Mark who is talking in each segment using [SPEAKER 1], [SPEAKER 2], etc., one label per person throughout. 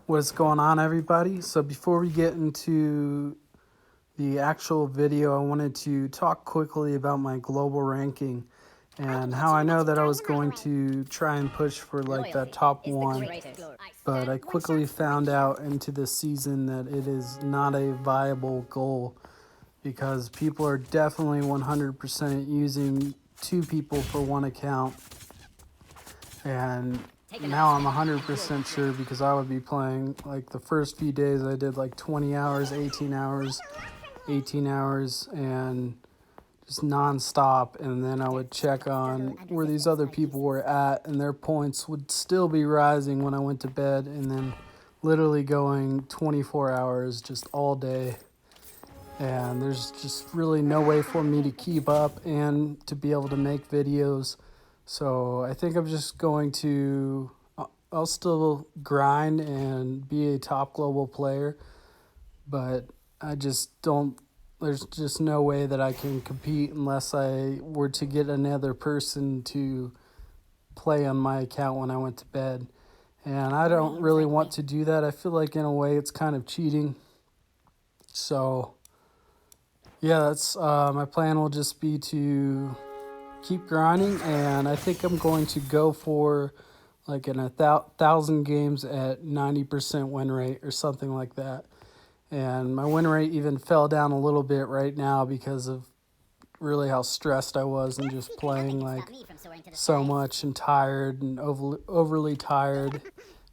[SPEAKER 1] What's going on, everybody? So before we get into the actual video, I wanted to talk quickly about my global ranking and how I know that I was going to try and push for like that top one, but I quickly found out into this season that it is not a viable goal because people are definitely 100% using two people for one account. And now I'm 100% sure because I would be playing like the first few days I did like 20 hours, 18 hours, 18 hours, and just nonstop. And then I would check on where these other people were at, and their points would still be rising when I went to bed, and then literally going 24 hours just all day. And there's just really no way for me to keep up and to be able to make videos. So I think I'm just going to, I'll still grind and be a top global player, but I just don't, there's just no way that I can compete unless I were to get another person to play on my account when I went to bed. And I don't really want to do that. I feel like in a way it's kind of cheating. So yeah, that's my plan will just be to keep grinding, and I think I'm going to go for like 1,000 games at 90% win rate or something like that. And my win rate even fell down a little bit right now because of really how stressed I was and just playing like so much and tired and overly tired.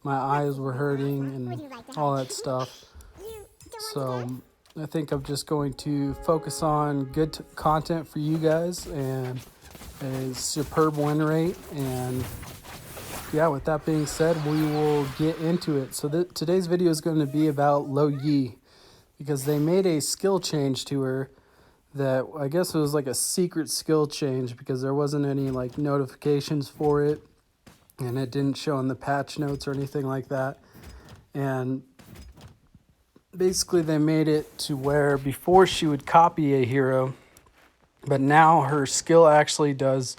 [SPEAKER 1] My eyes were hurting and all that stuff. So I think I'm just going to focus on good content for you guys and a superb win rate. And yeah, with that being said, we will get into it. So today's video is going to be about Luo Yi, because they made a skill change to her that I guess it was like a secret skill change because there wasn't any like notifications for it, and it didn't show in the patch notes or anything like that. And basically they made it to where before she would copy a hero, but now her skill actually does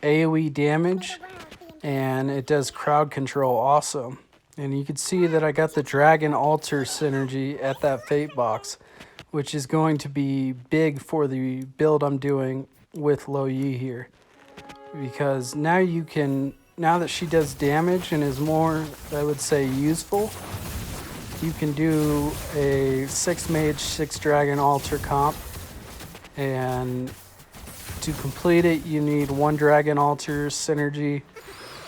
[SPEAKER 1] AoE damage and it does crowd control also. And you can see that I got the Dragon Altar synergy at that Fate box, which is going to be big for the build I'm doing with Luo Yi here. Because now you can, now that she does damage and is more, I would say, useful, you can do a 6 mage, 6 dragon altar comp. And to complete it, you need 1 dragon altar synergy,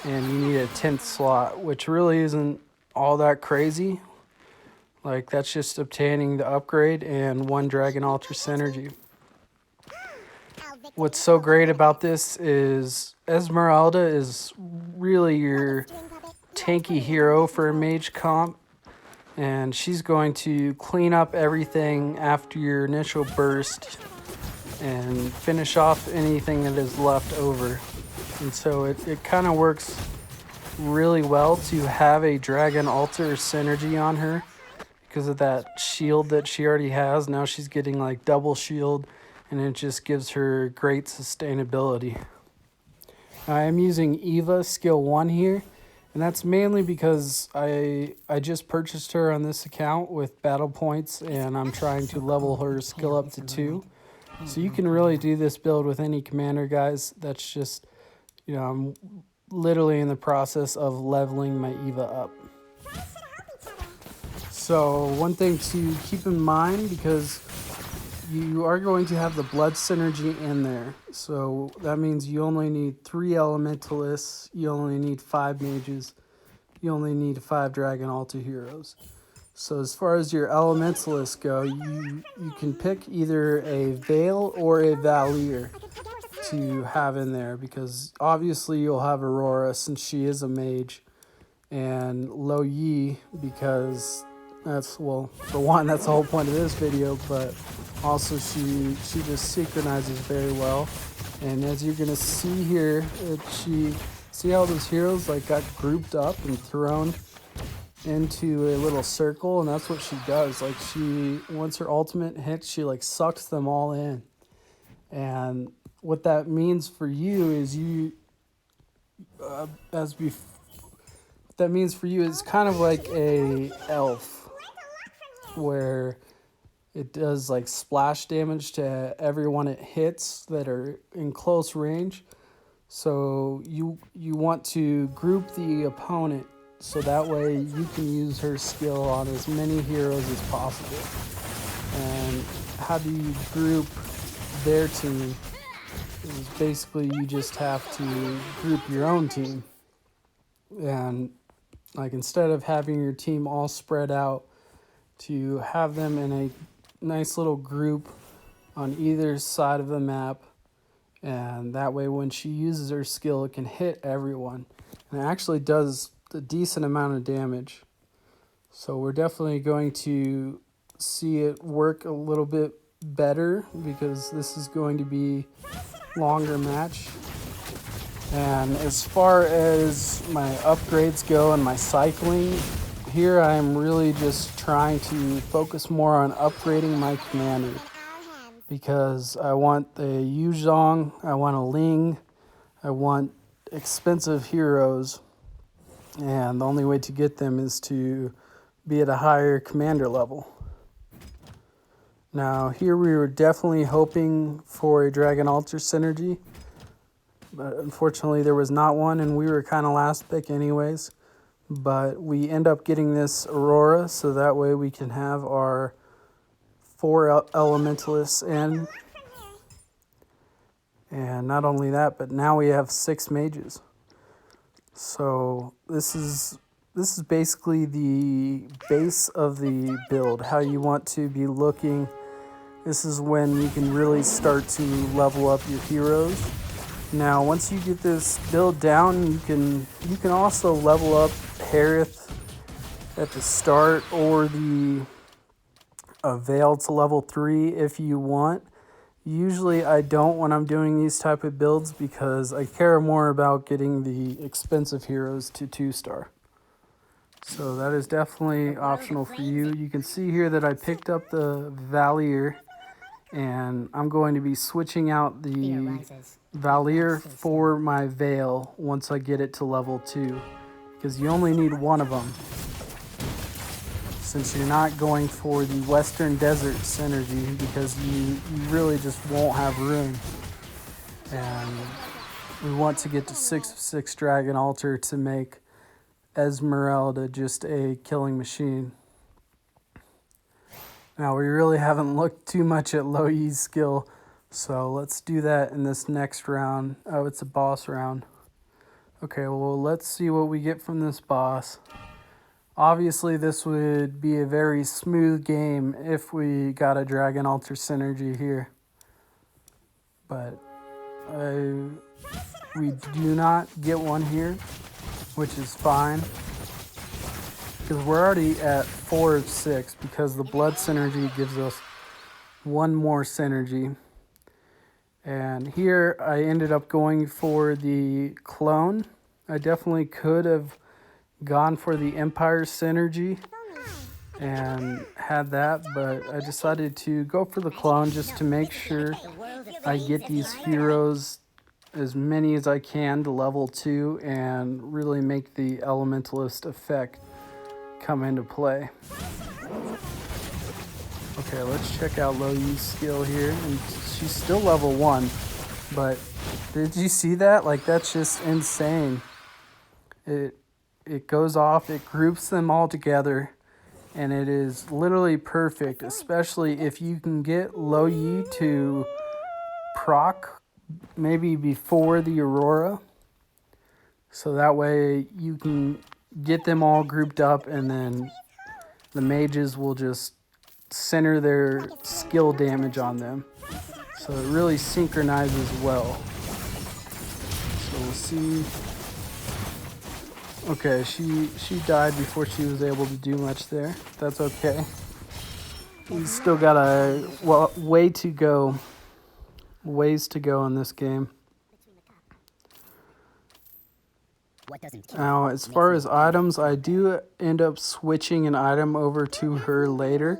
[SPEAKER 1] and you need a 10th slot, which really isn't all that crazy. Like, that's just obtaining the upgrade and 1 dragon altar synergy. What's so great about this is Esmeralda is really your tanky hero for a mage comp, and she's going to clean up everything after your initial burst and finish off anything that is left over. And so it kind of works really well to have a Dragon Altar synergy on her because of that shield that she already has. Now she's getting like double shield, and it just gives her great sustainability. I am using Eva skill 1 here, and that's mainly because I just purchased her on this account with battle points, and I'm trying to level her skill up to 2. So you can really do this build with any commander, guys. That's just, you know, I'm literally in the process of leveling my Eva up. So one thing to keep in mind, because you are going to have the blood synergy in there. So that means you only need 3 elementalists, you only need 5 mages, you only need 5 dragon altar heroes. So as far as your elementalists go, you can pick either a Veil or a Valier to have in there, because obviously you'll have Aurora since she is a mage, and Luo Yi because that's, well, for one, that's the whole point of this video, but also she just synchronizes very well. And as you're gonna see here, see how those heroes like got grouped up and thrown into a little circle, and that's what she does. Like, once her ultimate hits, she like sucks them all in. And what that means for you is what that means for you is kind of like a elf, where it does like splash damage to everyone it hits that are in close range. So you want to group the opponent so that way you can use her skill on as many heroes as possible. And how do you group their team? Is basically you just have to group your own team. And like instead of having your team all spread out, to have them in a nice little group on either side of the map, and that way when she uses her skill it can hit everyone, and it actually does a decent amount of damage. So we're definitely going to see it work a little bit better because this is going to be longer match. And as far as my upgrades go and my cycling, here I'm really just trying to focus more on upgrading my commander, because I want the Yuzhong, I want a Ling, I want expensive heroes, and the only way to get them is to be at a higher commander level. Now here we were definitely hoping for a Dragon Altar synergy, but unfortunately there was not one, and we were kind of last pick anyways. But we end up getting this Aurora, so that way we can have our 4 elementalists in. And not only that, but now we have 6 mages. So this is basically the base of the build, how you want to be looking. This is when you can really start to level up your heroes. Now, once you get this build down, you can also level up Harith at the start, or the Veil to level 3 if you want. Usually I don't when I'm doing these type of builds, because I care more about getting the expensive heroes to 2-star. So that is definitely optional for you. You can see here that I picked up the Valier, and I'm going to be switching out the Valier for my Veil once I get it to level 2, because you only need one of them, since you're not going for the Western Desert synergy, because you really just won't have room. And we want to get to 6/6 Dragon Altar to make Esmeralda just a killing machine. Now we really haven't looked too much at Luo Yi's skill, so let's do that in this next round. Oh, it's a boss round. Okay, well, let's see what we get from this boss. Obviously, this would be a very smooth game if we got a Dragon Altar synergy here. But we do not get one here, which is fine, because we're already at 4 of 6, because the blood synergy gives us one more synergy. And here I ended up going for the clone. I definitely could have gone for the Empire synergy and had that, but I decided to go for the clone just to make sure I get these heroes, as many as I can, to level 2 and really make the elementalist effect come into play. Okay, let's check out Luo Yi's skill here. And she's still level 1, but did you see that? Like, that's just insane. It goes off, it groups them all together, and it is literally perfect, especially if you can get Luo Yi to proc maybe before the Aurora, so that way you can get them all grouped up, and then the mages will just center their skill damage on them. So it really synchronizes well. So we'll see. Okay, she died before she was able to do much there. That's okay. We still got a ways to go in this game. Now, as far as items, I do end up switching an item over to her later.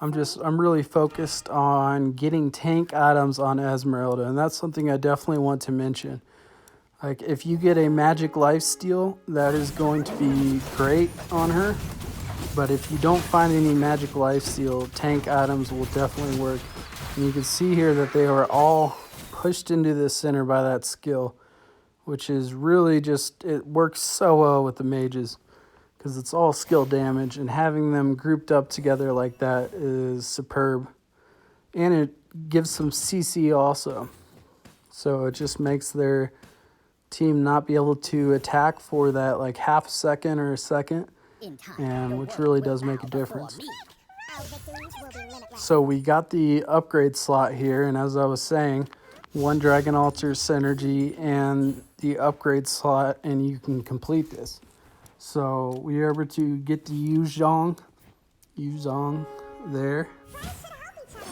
[SPEAKER 1] I'm really focused on getting tank items on Esmeralda, and that's something I definitely want to mention. Like, if you get a magic lifesteal, that is going to be great on her. But if you don't find any magic lifesteal, tank items will definitely work. And you can see here that they are all pushed into the center by that skill, which is really just, it works so well with the mages because it's all skill damage, and having them grouped up together like that is superb. And it gives some CC also. So it just makes their team not be able to attack for that like half a second or a second, and which really does make a difference. So we got the upgrade slot here, and as I was saying, 1 Dragon Altar synergy and the upgrade slot, and you can complete this. So we are able to get the Yuzhong there,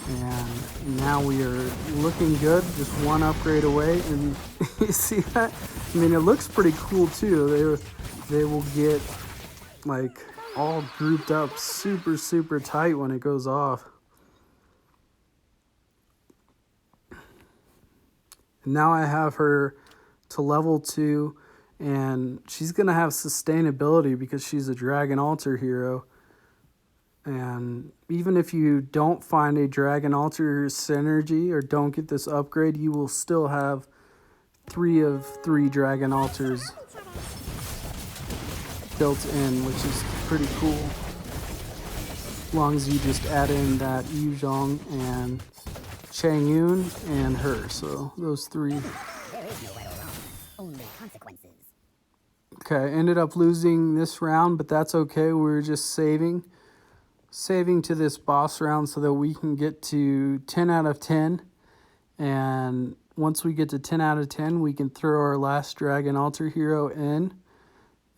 [SPEAKER 1] and now we are looking good, just 1 upgrade away. And you see that? I mean, it looks pretty cool too. They will get like all grouped up super tight when it goes off. And now I have her to level 2, and she's gonna have sustainability because she's a Dragon Altar hero. And even if you don't find a Dragon Altar synergy or don't get this upgrade, you will still have 3 of 3 Dragon Altars built in, which is pretty cool. As long as you just add in that Yuzhong and Chang Yun and her. So those 3. Okay, I ended up losing this round, but that's okay. We're just saving to this boss round so that we can get to 10 out of 10. And once we get to 10 out of 10, we can throw our last Dragon Altar hero in.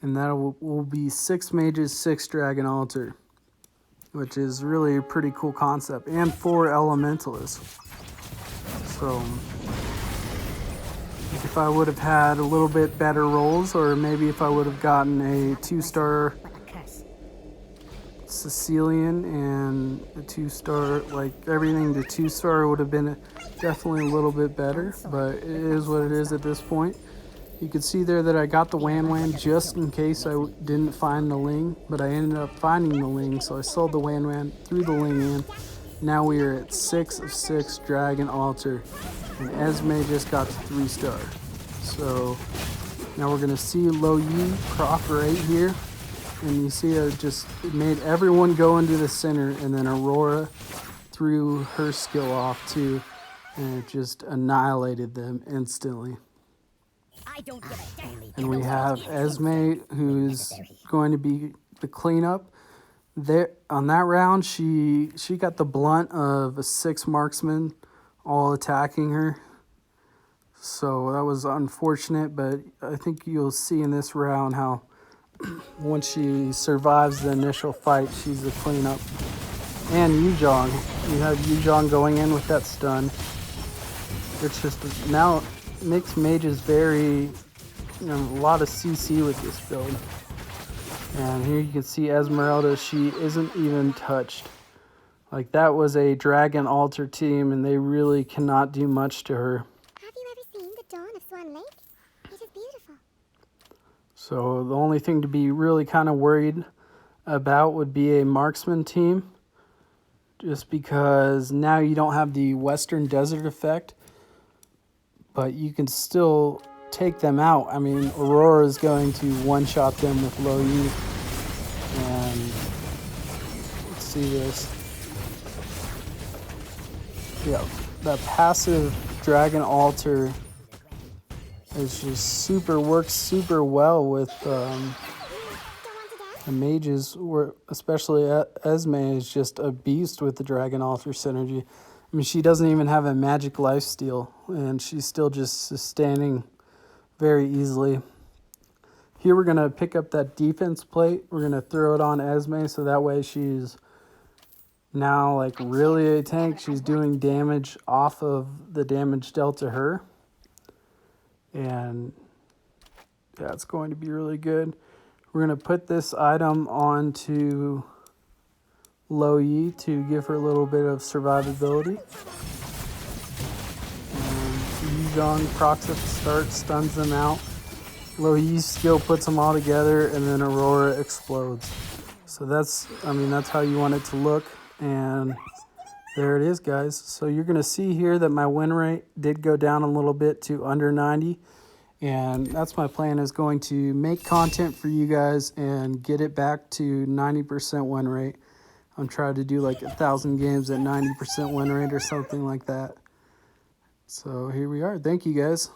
[SPEAKER 1] And that will be 6 mages, 6 Dragon Altar, which is really a pretty cool concept. And 4 elementalists. So if I would have had a little bit better rolls, or maybe if I would have gotten a 2-star Sicilian and a 2-star, like everything to 2-star would have been definitely a little bit better, but it is what it is at this point. You can see there that I got the Wan just in case I didn't find the Ling, but I ended up finding the Ling, so I sold the Wan, threw the Ling in. Now we are at 6 of 6 Dragon Altar, and Esme just got to 3-star. So now we're gonna see Luo Yi proc right here. And you see it made everyone go into the center, and then Aurora threw her skill off too, and it just annihilated them instantly. And we have Esme, who's going to be the cleanup. There on that round, she got the blunt of a 6 marksman all attacking her. So that was unfortunate, but I think you'll see in this round how once she survives the initial fight, she's the cleanup. And Yuzhong. You have Yuzhong going in with that stun. It's just now makes mages very, a lot of CC with this build. And here you can see Esmeralda, she isn't even touched. Like, that was a Dragon Altar team, and they really cannot do much to her.
[SPEAKER 2] Have you ever seen the dawn of Swan Lake? It is beautiful.
[SPEAKER 1] So the only thing to be really kind of worried about would be a marksman team. Just because now you don't have the Western Desert effect, but you can still take them out. I mean, Aurora is going to one-shot them with Luo Yi. And let's see this. Yeah, that passive Dragon Altar is just works super well with the mages, especially Esme is just a beast with the Dragon Altar synergy. I mean, she doesn't even have a magic lifesteal, and she's still just sustaining very easily. Here we're going to pick up that defense plate. We're going to throw it on Esme, so that way she's now like really a tank. She's doing damage off of the damage dealt to her. And yeah, it's going to be really good. We're going to put this item onto Luo Yi to give her a little bit of survivability. And Mahjong procs at the start, stuns them out. Luo Yi Skill puts them all together, and then Aurora explodes. So that's how you want it to look. And there it is, guys. So you're going to see here that my win rate did go down a little bit to under 90. And that's my plan, is going to make content for you guys and get it back to 90% win rate. I'm trying to do like 1,000 games at 90% win rate or something like that. So here we are. Thank you, guys.